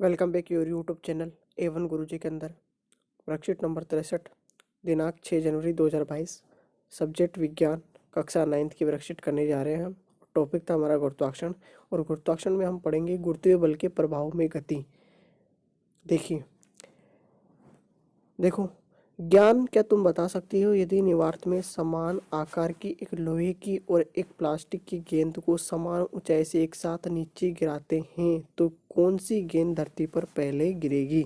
Welcome back your YouTube channel A1 गुरुजी के अंदर worksheet number 63 दिनांक 6 जनवरी 2022 सब्जेक्ट विज्ञान कक्षा 9th की वर्कशीट करने जा रहे हैं हम। टॉपिक था हमारा गुरुत्वाकर्षण और गुरुत्वाकर्षण में हम पढ़ेंगे गुरुत्वीय बल के प्रभाव में गति। देखो ज्ञान क्या तुम बता सकती हो यदि निवार्त में समान आकार की एक लोहे की और एक प्लास्टिक की गेंद को समान ऊंचाई से एक साथ नीचे गिराते हैं तो कौन सी गेंद धरती पर पहले गिरेगी।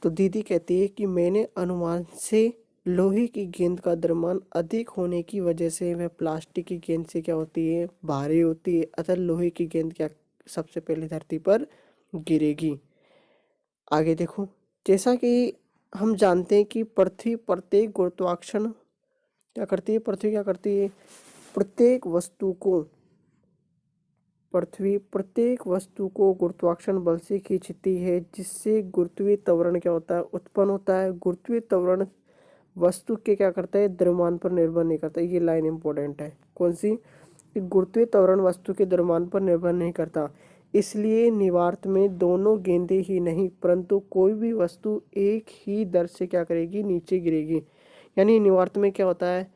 तो दीदी कहती है कि मैंने अनुमान से लोहे की गेंद का द्रव्यमान अधिक होने की वजह से वह प्लास्टिक की गेंद से क्या होती है, भारी होती है, अतः लोहे की गेंद क्या सबसे पहले धरती पर गिरेगी। आगे देखो, जैसा कि हम जानते हैं कि पृथ्वी प्रत्येक गुरुत्वाकर्षण क्या करती है, पृथ्वी क्या करती है, प्रत्येक वस्तु को गुरुत्वाकर्षण बल से खींचती है जिससे गुरुत्वीय त्वरण क्या होता है, उत्पन्न होता है। गुरुत्वीय त्वरण वस्तु के क्या करता है, द्रव्यमान पर निर्भर नहीं करता। ये लाइन इंपॉर्टेंट है, कौन सी, कि गुरुत्वीय त्वरण वस्तु के द्रव्यमान पर निर्भर नहीं करता। इसलिए निवार्त में दोनों गेंदें ही नहीं परंतु कोई भी वस्तु एक ही दर से क्या करेगी, नीचे गिरेगी। यानी निवार्त में क्या होता है,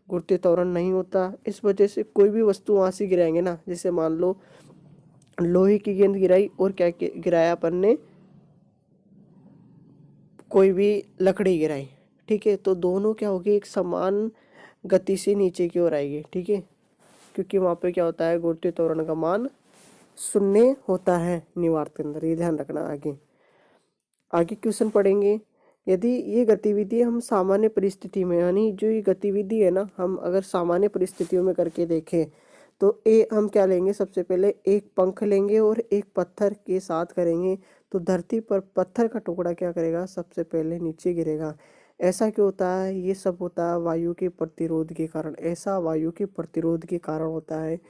गुरुत्वीय त्वरण नहीं होता, इस वजह से कोई भी वस्तु वहां से गिराएंगे ना। जैसे मान लो लोहे की गेंद गिराई और क्या गिराया अपन ने, कोई भी लकड़ी गिराई, ठीक है, तो दोनों क्या होगी, एक समान गति से नीचे की ओर आएगी, ठीक है, क्योंकि वहां पे क्या होता है, गुरुत्वीय त्वरण का मान शून्य होता है निवार्त के अंदर, ये ध्यान रखना। आगे क्वेश्चन पढ़ेंगे। यदि ये गतिविधि हम सामान्य परिस्थिति में, यानी जो ये गतिविधि है ना, हम अगर सामान्य परिस्थितियों में करके देखें तो हम क्या लेंगे, सबसे पहले एक पंख लेंगे और एक पत्थर के साथ करेंगे तो धरती पर पत्थर का टुकड़ा क्या करेगा, सबसे पहले नीचे गिरेगा। ऐसा क्यों होता है, ये सब होता है वायु के प्रतिरोध के कारण। ऐसा वायु के प्रतिरोध के कारण होता है।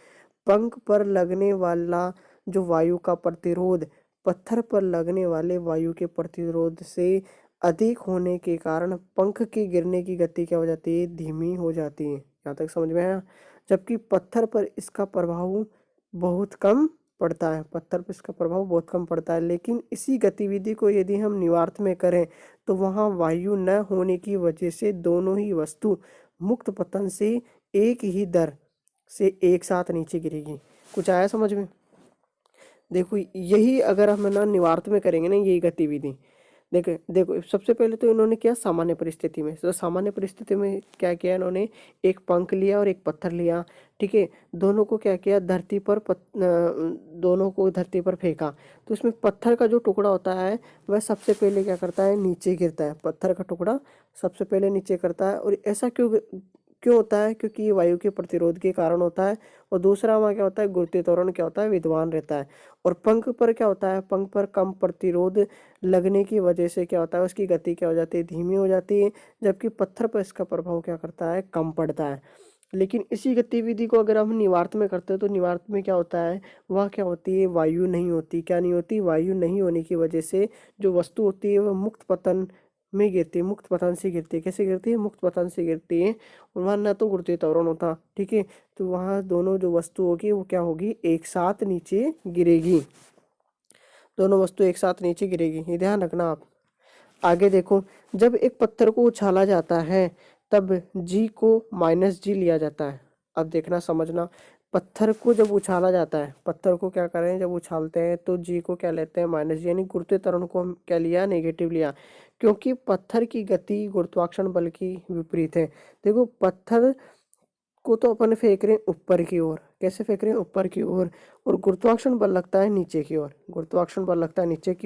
पंख पर लगने वाला जो वायु का प्रतिरोध पत्थर पर लगने वाले वायु के प्रतिरोध से अधिक होने के कारण पंख के गिरने की गति क्या हो जाती है, धीमी हो जाती है। यहाँ तक समझ में आया। जबकि पत्थर पर इसका प्रभाव बहुत कम पड़ता है, लेकिन इसी गतिविधि को यदि हम निवार्त में करें तो वहाँ वायु न होने की वजह से दोनों ही वस्तु मुक्त पतन से एक ही दर से एक साथ नीचे गिरेगी। कुछ आया समझ में। देखो यही अगर हम ना निवार्त में करेंगे ना यही गतिविधि, देखो देखो सबसे पहले तो इन्होंने किया सामान्य परिस्थिति में, तो सामान्य परिस्थिति में क्या किया, इन्होंने एक पंख लिया और एक पत्थर लिया, ठीक है, दोनों को क्या किया, दोनों को धरती पर फेंका। तो इसमें पत्थर का जो टुकड़ा होता है वह सबसे पहले क्या करता है, नीचे गिरता है। पत्थर का टुकड़ा सबसे पहले नीचे करता है। और ऐसा क्यों क्यों होता है, क्योंकि ये वायु के प्रतिरोध के कारण होता है। और दूसरा वहाँ क्या होता है, गुरुत्वीय त्वरण क्या होता है, विद्यमान रहता है। और पंख पर क्या होता है, पंख पर कम प्रतिरोध लगने की वजह से क्या होता है, उसकी गति क्या हो जाती है, धीमी हो जाती है। जबकि पत्थर पर इसका प्रभाव क्या करता है, कम पड़ता है। लेकिन इसी गतिविधि को अगर हम निवार्त में करते हैं तो निवार्त में क्या होता है, वह क्या होती है, वायु नहीं होती। क्या नहीं होती, वायु नहीं होने की वजह से जो वस्तु होती है वह मुक्त पतन में गिरती है, मुक्त पतन से गिरती है। कैसे गिरती है, मुक्त पतन से गिरती है। और वहाँ न तो गुरुत्वीय त्वरण होता, ठीक है, तो वहाँ दोनों जो वस्तु होगी वो क्या होगी, एक साथ नीचे गिरेगी। दोनों वस्तु एक साथ नीचे गिरेगी, ये ध्यान रखना आप। आगे देखो, जब एक पत्थर को उछाला जाता है तब जी को -g लिया जाता है। अब देखना समझना, पत्थर को जब उछाला जाता है, पत्थर को क्या करें जब उछालते हैं तो जी को क्या लेते हैं, -g, यानी गुरुत्वीय त्वरण को हम क्या लिया, नेगेटिव लिया, क्योंकि पत्थर की गति गुरुत्वाकर्षण बल की विपरीत है। देखो पत्थर को तो अपन फेंक रहे हैं ऊपर की ओर, कैसे फेंक रहे हैं, ऊपर की ओर, और गुरुत्वाकर्षण बल लगता है नीचे की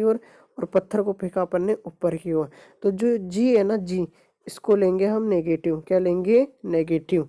ओर, और पत्थर को फेंका अपन ने ऊपर की ओर। तो जो जी है ना, जी, इसको लेंगे हम नेगेटिव, क्या लेंगे, नेगेटिव।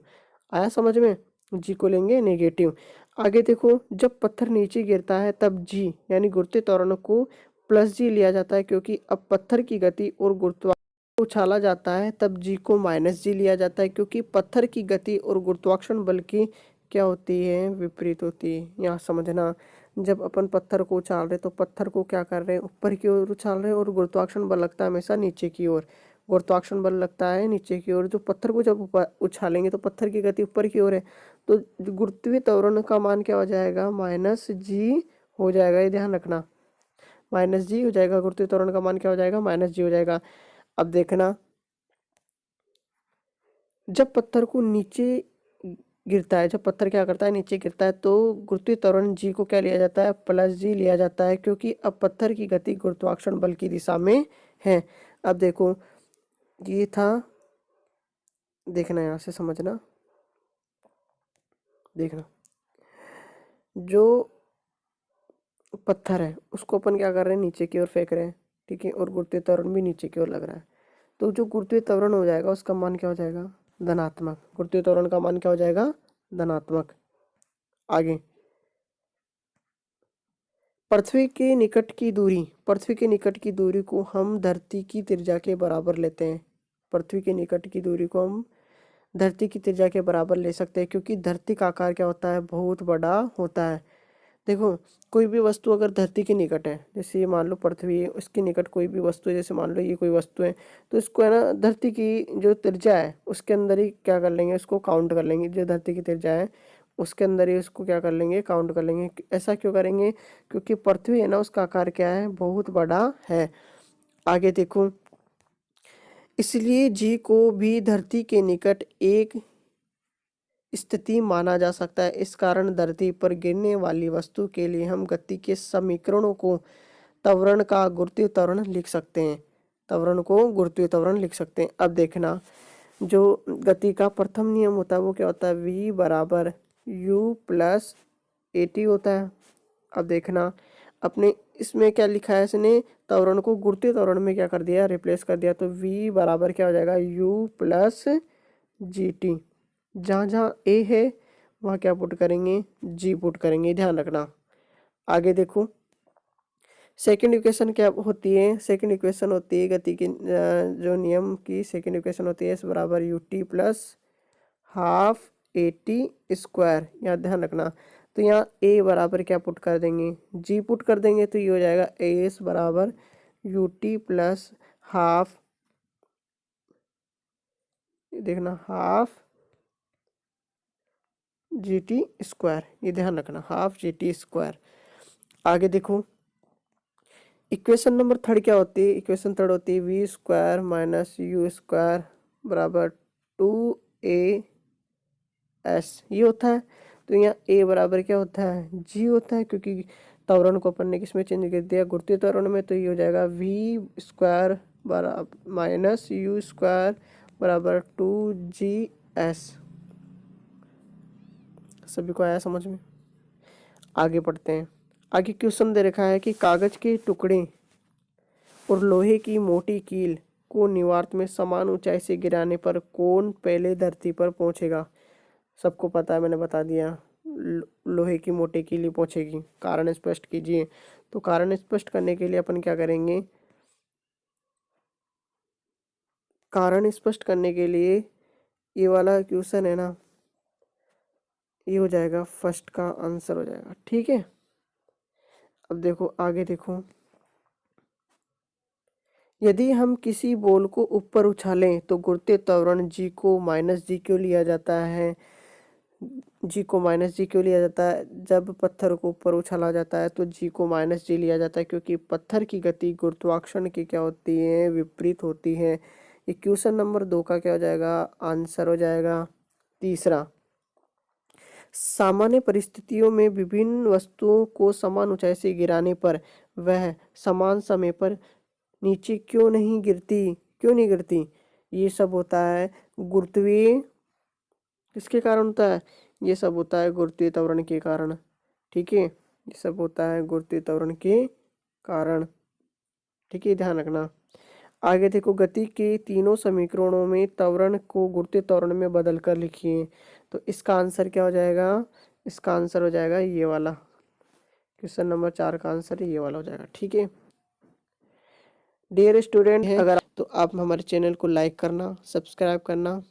आया समझ में, जी को लेंगे नेगेटिव। आगे देखो, जब पत्थर नीचे गिरता है तब जी यानी गुरुत्वीय त्वरण को +g लिया जाता है, क्योंकि अब पत्थर की गति और गुरुत्वाकर्षण उछाला जाता है तब जी को -g लिया जाता है, क्योंकि पत्थर की गति और गुरुत्वाकर्षण बल की क्या होती है, विपरीत होती है। यहाँ समझना, जब अपन पत्थर को उछाल रहे तो पत्थर को क्या कर रहे हैं, ऊपर की ओर उछाल रहे हैं, और गुरुत्वाकर्षण बल लगता है हमेशा नीचे की ओर। गुरुत्वाकर्षण बल लगता है नीचे की ओर, जो पत्थर को जब उछालेंगे तो पत्थर की गति ऊपर की ओर है, तो गुरुत्वीय त्वरण का मान क्या हो जाएगा, -g हो जाएगा, ये ध्यान रखना। माइनस जी हो जाएगा, गुरुत्वीय त्वरण का मान क्या हो जाएगा, माइनस जी हो जाएगा। अब देखना, जब पत्थर को नीचे गिरता है, जब पत्थर क्या करता है, नीचे गिरता है, तो गुरुत्वीय त्वरण जी को क्या लिया जाता है, प्लस जी लिया जाता है, क्योंकि अब पत्थर की गति गुरुत्वाकर्षण बल की दिशा में है। अब देखो, ये था, देखना यहाँ से समझना, देखना, जो पत्थर है उसको अपन क्या कर रहे हैं, नीचे की ओर फेंक रहे हैं, ठीक है, और गुरुत्वीय त्वरण भी नीचे की ओर लग रहा है, तो जो गुरुत्वीय त्वरण हो जाएगा उसका मान क्या हो जाएगा, धनात्मक। गुरुत्वीय त्वरण का मान क्या हो जाएगा, धनात्मक। आगे, पृथ्वी के निकट की दूरी, पृथ्वी के निकट की दूरी को हम धरती की त्रिज्या के बराबर लेते हैं। पृथ्वी के निकट की दूरी को हम धरती की त्रिज्या के बराबर ले सकते हैं, क्योंकि धरती का आकार क्या होता है, बहुत बड़ा होता है। देखो, कोई भी वस्तु अगर धरती के निकट है, जैसे ये मान लो पृथ्वी है, उसके निकट कोई भी वस्तु है, जैसे मान लो ये कोई वस्तु है, तो इसको है ना, धरती की जो त्रिज्या है उसके अंदर ही क्या कर लेंगे, उसको काउंट कर लेंगे, जो धरती की त्रिज्या है उसके अंदर ही उसको क्या कर लेंगे, काउंट कर लेंगे। ऐसा क्यों करेंगे, क्योंकि पृथ्वी है ना, उसका आकार क्या है, बहुत बड़ा है। आगे देखो, इसलिए जी को भी धरती के निकट एक स्थिति माना जा सकता है। इस कारण धरती पर गिरने वाली वस्तु के लिए हम गति के समीकरणों को त्वरण का गुरुत्वीय त्वरण लिख सकते हैं, त्वरण को गुरुत्वीय त्वरण लिख सकते हैं। अब देखना, जो गति का प्रथम नियम होता है वो क्या होता है, v बराबर u प्लस ए टी होता है। अब देखना, अपने इसमें क्या लिखा है, इसने त्वरण को गुरुत्वीय त्वरण में क्या कर दिया, रिप्लेस कर दिया, तो v बराबर क्या हो जाएगा, u प्लस जी टी। जहाँ जहाँ ए है वहाँ क्या पुट करेंगे, जी पुट करेंगे, ध्यान रखना। आगे देखो, सेकंड इक्वेशन क्या होती है, सेकंड इक्वेशन होती है गति की जो नियम की सेकंड इक्वेशन होती है, एस बराबर U T plus half A T square. यहाँ ध्यान रखना, तो यहाँ ए बराबर क्या पुट कर देंगे, जी पुट कर देंगे, तो ये हो जाएगा एस बराबर यू टी प्लस हाफ, देखना, हाफ जी टी स्क्वायर, ये ध्यान रखना, हाफ जी टी स्क्वायर। आगे देखो, इक्वेशन नंबर थर्ड क्या होती है, इक्वेशन थर्ड होती है v square minus u square बराबर 2a एस, ये होता है। तो यहाँ a बराबर क्या होता है, जी होता है, क्योंकि त्वरण को अपन ने किसमें चेंज कर दिया, गुरुत्वीय त्वरण में, तो ये हो जाएगा वी स्क्वायर बराबर माइनस यू स्क्वायर बराबर 2g(s). सभी को आया समझ में। आगे पढ़ते हैं। आगे क्वेश्चन दे रखा है कि कागज के टुकड़े और लोहे की मोटी कील को निवार्त में समान ऊंचाई से गिराने पर कौन पहले धरती पर पहुंचेगा। सबको पता है, मैंने बता दिया, लोहे की मोटी कील ही पहुंचेगी। कारण स्पष्ट कीजिए। तो कारण स्पष्ट करने के लिए अपन क्या करेंगे, कारण स्पष्ट करने के लिए ये वाला क्वेश्चन है ना, ये हो जाएगा फर्स्ट का आंसर हो जाएगा, ठीक है। अब देखो, आगे देखो, यदि हम किसी बॉल को ऊपर उछालें तो गुरुत्वीय त्वरण जी को माइनस जी क्यों लिया जाता है, जी को माइनस जी क्यों लिया जाता है। जब पत्थर को ऊपर उछाला जाता है तो जी को माइनस जी लिया जाता है, क्योंकि पत्थर की गति गुरुत्वाकर्षण की क्या होती है, विपरीत होती है। ये क्वेश्चन नंबर 2 का क्या हो जाएगा, आंसर हो जाएगा। तीसरा, सामान्य परिस्थितियों में विभिन्न वस्तुओं को समान ऊंचाई से गिराने पर वह समान समय पर नीचे क्यों नहीं गिरती। ये सब होता है गुरुत्वीय, किसके कारण होता है, ये सब होता है गुरुत्वीय त्वरण के कारण, ठीक है, ये सब होता है गुरुत्वीय त्वरण के कारण, ठीक है, ध्यान रखना। आगे देखो, गति के तीनों समीकरणों में त्वरण को गुरुत्वीय त्वरण में बदल कर लिखिए। तो इसका आंसर क्या हो जाएगा, इसका आंसर हो जाएगा ये वाला, क्वेश्चन नंबर 4 का आंसर ये वाला हो जाएगा, ठीक है। डियर स्टूडेंट, अगर तो आप हमारे चैनल को लाइक करना, सब्सक्राइब करना।